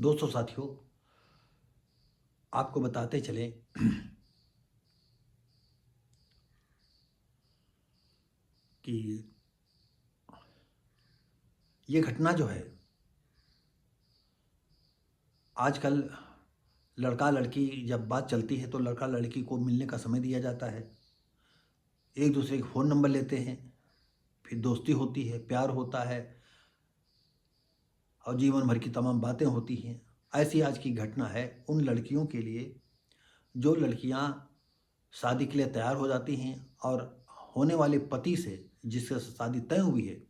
दोस्तों साथियों, आपको बताते चलें कि ये घटना जो है आजकल लड़का लड़की जब बात चलती है तो लड़का लड़की को मिलने का समय दिया जाता है। एक दूसरे के फ़ोन नंबर लेते हैं, फिर दोस्ती होती है, प्यार होता है और जीवन भर की तमाम बातें होती हैं। ऐसी आज की घटना है उन लड़कियों के लिए जो लड़कियां शादी के लिए तैयार हो जाती हैं और होने वाले पति से जिससे शादी तय हुई है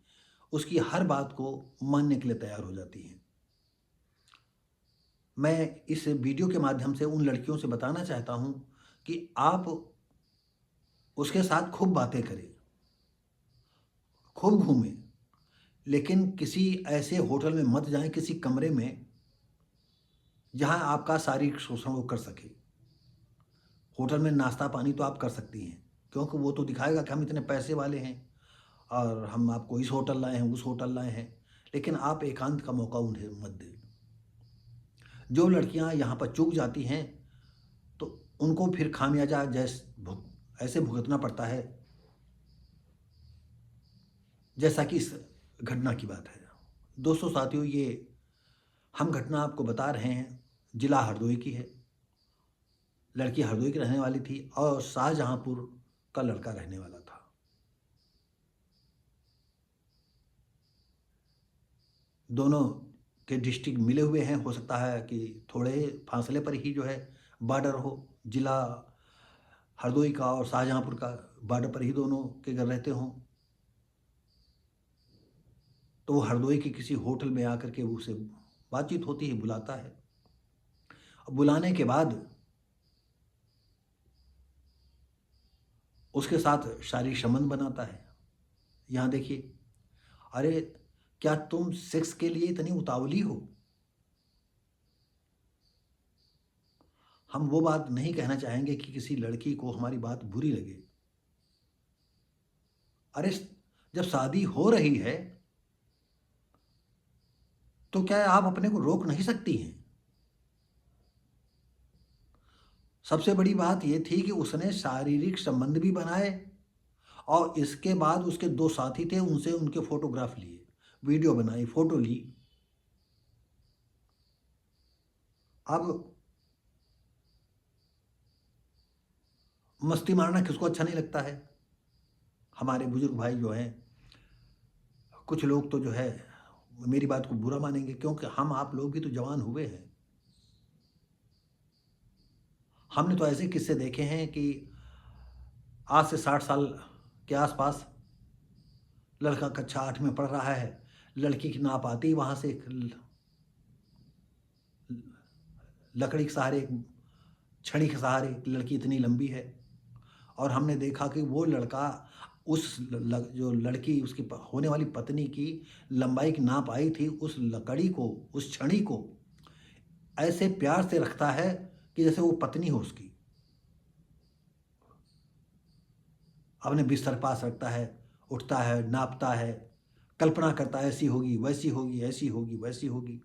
उसकी हर बात को मानने के लिए तैयार हो जाती हैं। मैं इस वीडियो के माध्यम से उन लड़कियों से बताना चाहता हूं कि आप उसके साथ खूब बातें करें, खूब घूमें, लेकिन किसी ऐसे होटल में मत जाएं, किसी कमरे में जहां आपका शारीरिक शोषण वो कर सके। होटल में नाश्ता पानी तो आप कर सकती हैं, क्योंकि वो तो दिखाएगा कि हम इतने पैसे वाले हैं और हम आपको इस होटल लाए हैं, उस होटल लाए हैं, लेकिन आप एकांत का मौका उन्हें मत दें। जो लड़कियां यहाँ पर चूक जाती हैं तो उनको फिर खामियाजा ऐसे भुगतना पड़ता है जैसा कि इस घटना की बात है। दोस्तों साथियों, ये हम घटना आपको बता रहे हैं, जिला हरदोई की है। लड़की हरदोई की रहने वाली थी और शाहजहांपुर का लड़का रहने वाला था। दोनों के डिस्ट्रिक्ट मिले हुए हैं, हो सकता है कि थोड़े फासले पर ही जो है बॉर्डर हो। जिला हरदोई का और शाहजहांपुर का बॉर्डर पर ही दोनों के घर रहते हों। तो वो हरदोई के किसी होटल में आकर के उसे बातचीत होती है, बुलाता है। अब बुलाने के बाद उसके साथ शारीरिक संबंध बनाता है। यहाँ देखिए, अरे क्या तुम सेक्स के लिए इतनी उतावली हो? हम वो बात नहीं कहना चाहेंगे कि किसी लड़की को हमारी बात बुरी लगे। अरे जब शादी हो रही है तो क्या आप अपने को रोक नहीं सकती हैं? सबसे बड़ी बात यह थी कि उसने शारीरिक संबंध भी बनाए और इसके बाद उसके दो साथी थे, उनसे उनके फोटोग्राफ लिए, वीडियो बनाई, फोटो ली। अब मस्ती मारना किसको अच्छा नहीं लगता है? हमारे बुजुर्ग भाई जो हैं, कुछ लोग तो जो है मेरी बात को बुरा मानेंगे, क्योंकि हम आप लोग भी तो जवान हुए हैं। हमने तो ऐसे किस्से देखे हैं कि आज से 60 साल के आसपास लड़का कक्षा 8 में पढ़ रहा है, लड़की की नाप आती, वहां से एक लकड़ी के सहारे, छड़ी के सहारे लड़की इतनी लंबी है। और हमने देखा कि वो लड़का जो लड़की उसकी होने वाली पत्नी की लंबाई की नाप आई थी, उस लकड़ी को, उस छड़ी को ऐसे प्यार से रखता है कि जैसे वो पत्नी हो उसकी। अपने बिस्तर पास रखता है, उठता है, नापता है, कल्पना करता है ऐसी होगी, वैसी होगी, ऐसी होगी, वैसी होगी।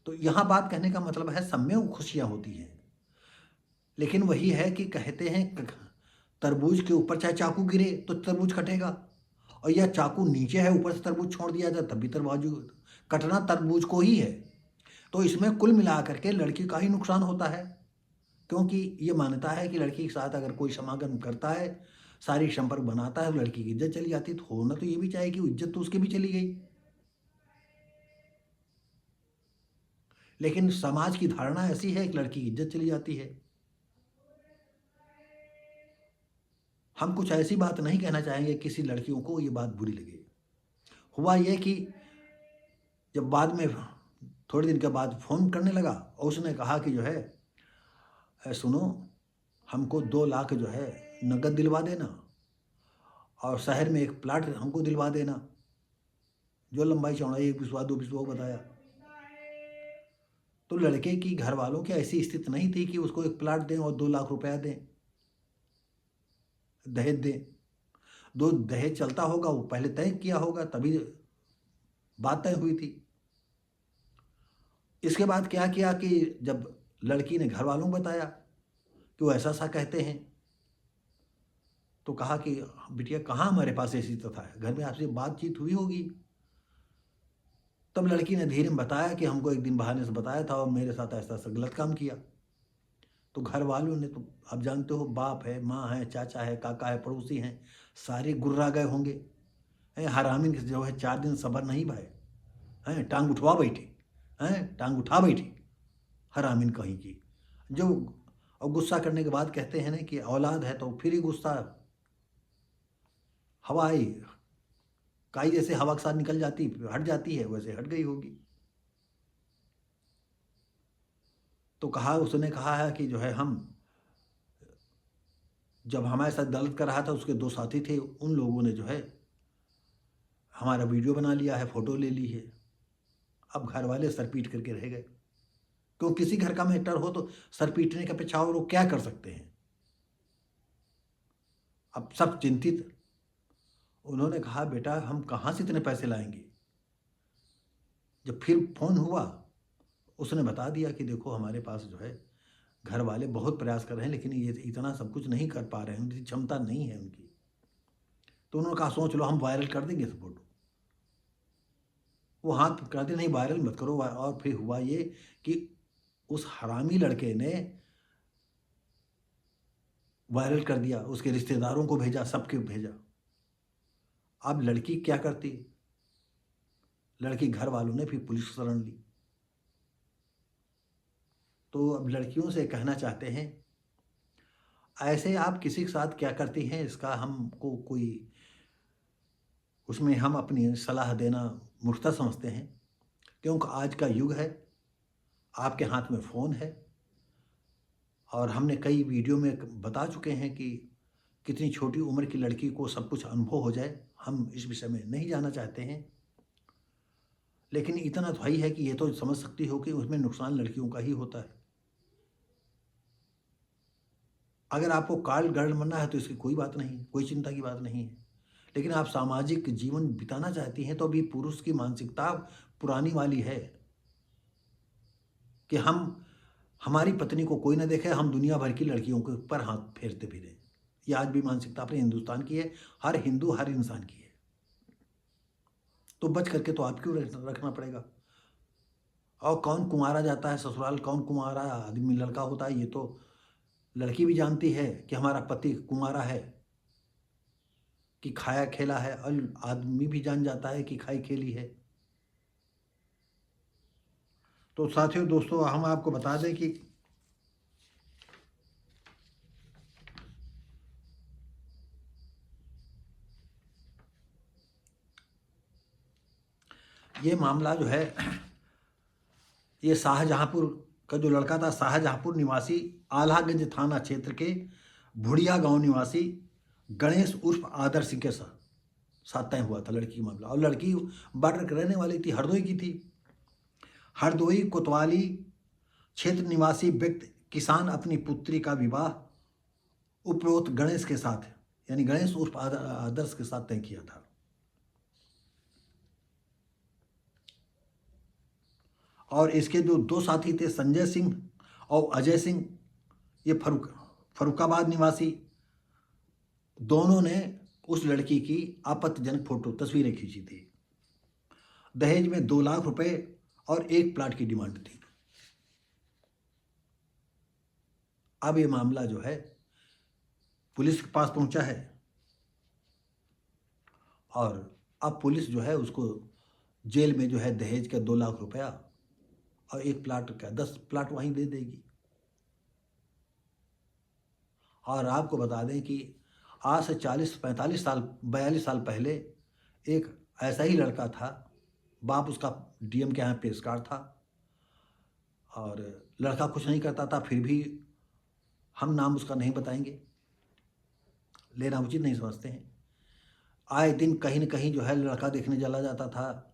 तो यहां बात कहने का मतलब है, सब में खुशियां होती हैं, लेकिन वही है कि कहते हैं तरबूज के ऊपर चाहे चाकू गिरे तो तरबूज कटेगा, और यह चाकू नीचे है, ऊपर से तरबूज छोड़ दिया जाए तब भी तरबूज कटना तरबूज को ही है। तो इसमें कुल मिलाकर के लड़की का ही नुकसान होता है, क्योंकि ये मान्यता है कि लड़की के साथ अगर कोई समागम करता है, शारीरिक संपर्क बनाता है, तो लड़की की इज्जत चली जाती है। तो होना तो ये भी चाहे कि इज्जत तो उसकी भी चली गई, लेकिन समाज की धारणा ऐसी है कि लड़की की इज्जत चली जाती है। हम कुछ ऐसी बात नहीं कहना चाहेंगे किसी लड़कियों को ये बात बुरी लगे। हुआ ये कि जब बाद में थोड़े दिन के बाद फ़ोन करने लगा और उसने कहा कि जो है सुनो, हमको 2 लाख जो है नगद दिलवा देना और शहर में एक प्लाट हमको दिलवा देना, जो लंबाई चौड़ाई 1 बिस्वा 2 बिस्वा बताया। तो लड़के की घर वालों की ऐसी स्थिति नहीं थी कि उसको एक प्लाट दें और 2 लाख रुपया दें, दहेज दें। दो दहेज चलता होगा वो पहले तय किया होगा, तभी बात तय हुई थी। इसके बाद क्या किया कि जब लड़की ने घर वालों को बताया कि वो ऐसा-ऐसा कहते हैं, तो कहा कि बिटिया कहाँ हमारे पास ऐसी प्रथा है, घर में आपसे बातचीत हुई होगी। तब लड़की ने धीरे में बताया कि हमको एक दिन बहाने से बताया था और मेरे साथ ऐसा-ऐसा गलत काम किया। तो घर वालों ने तो आप जानते हो बाप है, माँ है, चाचा है, काका है, पड़ोसी हैं, सारे गुर्रा गए होंगे। हरामी के जो है 4 दिन सब्र नहीं भाए, टाँग उठवा बैठे, टाँग उठा बैठे, हरामीन कहीं की। जो और गुस्सा करने के बाद कहते हैं ना कि औलाद है तो फिर ही गुस्सा हवा आई, काई जैसे हवा के साथ निकल जाती हट जाती है, वैसे हट गई होगी। तो कहा उसने कहा है कि जो है हम जब हमारे साथ गलत कर रहा था उसके 2 साथी थे, उन लोगों ने जो है हमारा वीडियो बना लिया है, फ़ोटो ले ली है। अब घर वाले सर पीट करके रह गए। क्यों किसी घर का मैटर हो तो सर पीटने के अपेक्षा और वो क्या कर सकते हैं? अब सब चिंतित। उन्होंने कहा बेटा हम कहाँ से इतने पैसे लाएँगे? जब फिर फ़ोन हुआ, उसने बता दिया कि देखो हमारे पास जो है घर वाले बहुत प्रयास कर रहे हैं लेकिन ये इतना सब कुछ नहीं कर पा रहे हैं, उनकी क्षमता नहीं है उनकी। तो उन्होंने कहा सोच लो हम वायरल कर देंगे इस फ़ोटो। वो हाथ कहते नहीं वायरल मत करो और फिर हुआ ये कि उस हरामी लड़के ने वायरल कर दिया, उसके रिश्तेदारों को भेजा, सबके भेजा। अब लड़की क्या करती? लड़की घर वालों ने फिर पुलिस शरण ली। तो अब लड़कियों से कहना चाहते हैं, ऐसे आप किसी के साथ क्या करती हैं इसका हमको कोई उसमें हम अपनी सलाह देना मूर्खता समझते हैं। क्योंकि आज का युग है, आपके हाथ में फ़ोन है और हमने कई वीडियो में बता चुके हैं कि कितनी छोटी उम्र की लड़की को सब कुछ अनुभव हो जाए। हम इस विषय में नहीं जाना चाहते हैं। लेकिन इतना तो है ही है कि ये तो समझ सकती हो कि उसमें नुकसान लड़कियों का ही होता है। अगर आपको काल गर्ल बनना है तो इसकी कोई बात नहीं, कोई चिंता की बात नहीं है। लेकिन आप सामाजिक जीवन बिताना चाहती हैं तो अभी पुरुष की मानसिकता पुरानी वाली है कि हम हमारी पत्नी को कोई ना देखे, हम दुनिया भर की लड़कियों के ऊपर हाथ फेरते फिरें। ये आज भी मानसिकता अपने हिंदुस्तान की है, हर हिंदू, हर इंसान की है। तो बच करके तो आपको रखना पड़ेगा। और कौन कुंवारा जाता है ससुराल, कौन कुंवारा आदमी लड़का होता है, ये तो लड़की भी जानती है कि हमारा पति कुंवारा है, कि खाया खेला है, और आदमी भी जान जाता है कि खाई खेली है। तो साथियों दोस्तों हम आपको बता दें कि ये मामला जो है ये शाहजहाँपुर का जो लड़का था, शाहजहाँपुर निवासी आल्हागंज थाना क्षेत्र के भुड़िया गांव निवासी गणेश उर्फ आदर सिंह के साथ तय हुआ था लड़की का मामला। और लड़की बॉर्डर के रहने वाली थी, हरदोई की थी। हरदोई कोतवाली क्षेत्र निवासी व्यक्ति किसान अपनी पुत्री का विवाह उपरोक्त गणेश के साथ, यानी गणेश उर्फ आदर्श के साथ तय किया था। और इसके जो 2 साथी थे संजय सिंह और अजय सिंह, ये फरुखाबाद निवासी, दोनों ने उस लड़की की आपत्तिजनक फोटो तस्वीरें खींची थी। दहेज में 2 लाख रुपए और 1 प्लाट की डिमांड थी। अब ये मामला जो है पुलिस के पास पहुंचा है और अब पुलिस जो है उसको जेल में जो है दहेज का 2 लाख रुपया और 1 प्लाट का 10 प्लाट वहीं दे देगी। और आपको बता दें कि आज से 40-45 साल 42 साल पहले एक ऐसा ही लड़का था, बाप उसका डीएम के यहाँ पेशकार था और लड़का कुछ नहीं करता था, फिर भी हम नाम उसका नहीं बताएंगे, लेना उचित नहीं समझते हैं। आए दिन कहीं न कहीं जो है लड़का देखने चला जाता था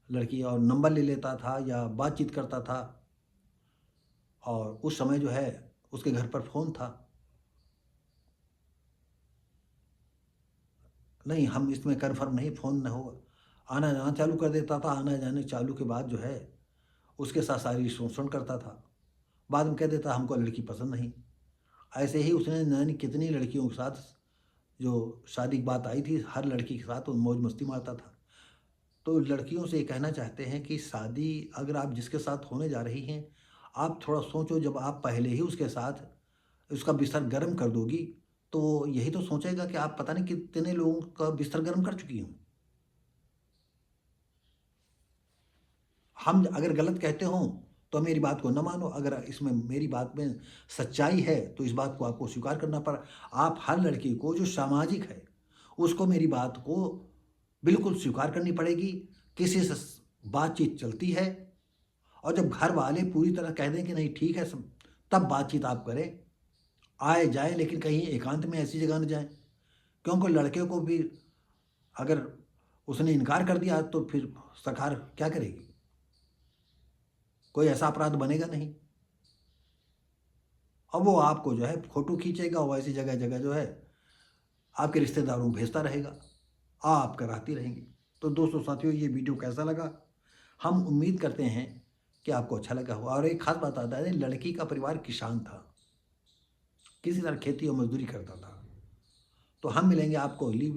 लड़की और नंबर ले लेता था या बातचीत करता था। और उस समय जो है उसके घर पर फ़ोन था। नहीं, हम इसमें कन्फर्म नहीं, फ़ोन न होगा। आना जाना चालू कर देता था। आना जाने चालू के बाद जो है उसके साथ शारीरिक शोषण करता था। बाद में कह देता हमको लड़की पसंद नहीं। ऐसे ही उसने न जाने कितनी लड़कियों के साथ, जो शादी की बात आई थी, हर लड़की के साथ वो मौज मस्ती मारता था। तो लड़कियों से ये कहना चाहते हैं कि शादी अगर आप जिसके साथ होने जा रही हैं, आप थोड़ा सोचो, जब आप पहले ही उसके साथ उसका बिस्तर गर्म कर दोगी, तो वो यही तो सोचेगा कि आप पता नहीं कितने लोगों का बिस्तर गर्म कर चुकी हूँ। हम अगर गलत कहते हों तो मेरी बात को न मानो, अगर इसमें मेरी बात में सच्चाई है तो इस बात को आपको स्वीकार करना पड़ा। आप हर लड़की को जो सामाजिक है उसको मेरी बात को बिल्कुल स्वीकार करनी पड़ेगी। किसी से बातचीत चलती है और जब घर वाले पूरी तरह कह दें कि नहीं ठीक है सब, तब बातचीत आप करें, आए जाए, लेकिन कहीं एकांत में ऐसी जगह न जाएं। क्योंकि लड़के को भी अगर उसने इनकार कर दिया तो फिर सरकार क्या करेगी? कोई ऐसा अपराध बनेगा नहीं। अब वो आपको जो है फोटो खींचेगा, वो ऐसी जगह जगह जो है आपके रिश्तेदारों को भेजता रहेगा, आप कराती रहेंगी। तो दोस्तों साथियों, ये वीडियो कैसा लगा? हम उम्मीद करते हैं कि आपको अच्छा लगा होगा। और एक खास बात आता है, लड़की का परिवार किसान था, किसी तरह खेती और मजदूरी करता था। तो हम मिलेंगे आपको अगली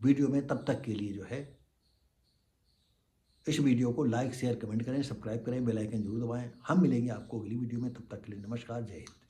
वीडियो में, तब तक के लिए जो है इस वीडियो को लाइक शेयर कमेंट करें, सब्सक्राइब करें, बेल आइकन जरूर दबाएं। हम मिलेंगे आपको अगली वीडियो में, तब तक के लिए नमस्कार, जय हिंद।